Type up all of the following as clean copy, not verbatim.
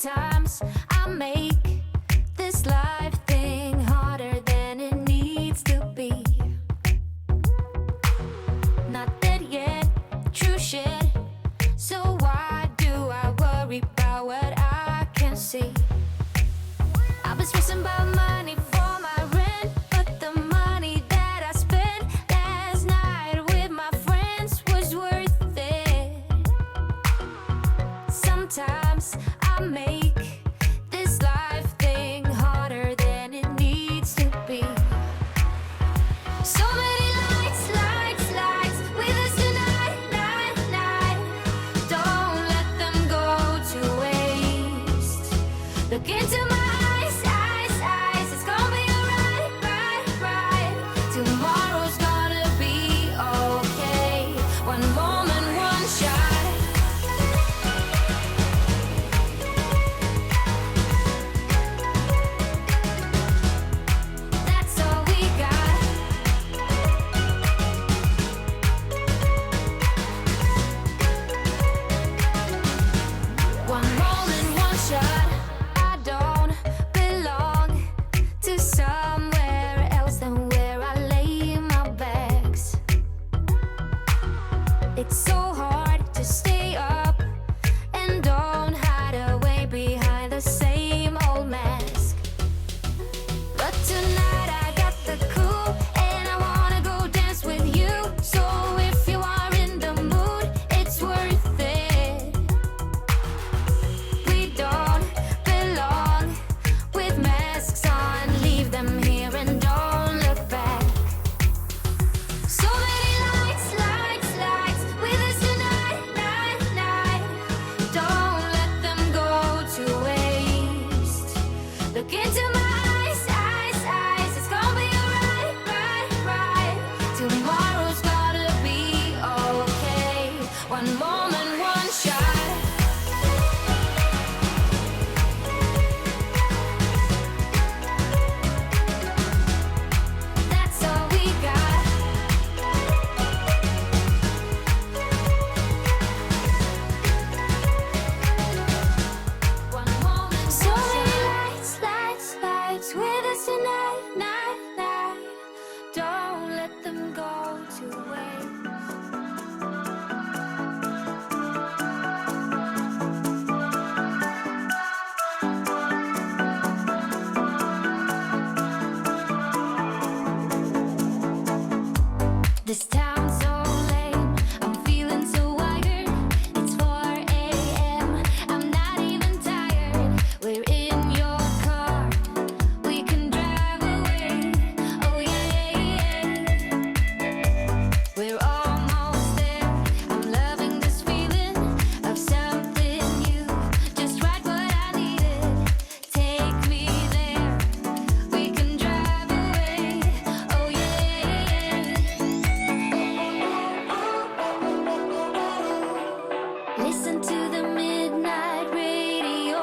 Sometimes I make this life thing harder than it needs to be. Not dead yet, true shit. So why do I worry about what I can't see? I've been stressing about money for my rent, but the money that I spent last night with my friends was worth it. Sometimes I make this life thing harder than it needs to be. So many lights, lights, lights with us tonight, night, night. Don't let them go to waste. Look into my eyes, eyes, eyes. It's gonna be alright, right, right. Tomorrow's gonna be okay. One moment, one shot. That's all we got. One moment, one shot. I don't belong to somewhere else than where I lay my bags. It's so hard to stay up and don't hide away behind the same old mask. But tonight I got the cool and I wanna go dance with you. So if you are in the mood, it's worth it. We don't belong with masks on. Leave them here and don't look back. So many lights, lights, lights with us tonight, night, night. Don't let them go to waste. Look into my eyes, eyes, eyes. It's gonna be alright, right, right. Tomorrow's gonna be okay. One moment, one shot. That's all we got. One moment, so many lights, lights, lights with us tonight, night, night. Don't let them go to waste. This town's so lame, I'm feeling so wired. It's 4 a.m., I'm not even tired. We're in your car, we can drive away. Oh yeah, yeah. We're almost there, I'm loving this feeling of something new. Just right what I needed, take me there. We can drive away. Oh yeah, yeah. Listen to the midnight radio.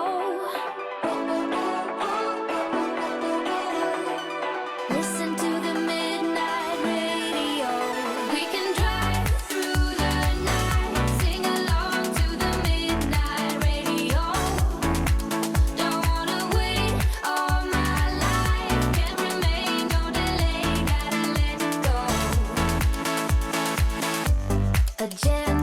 Listen to the midnight radio. We can drive through the night, sing along to the midnight radio. Don't wanna wait all my life, can't remain, no delay, gotta let it go. Agenda.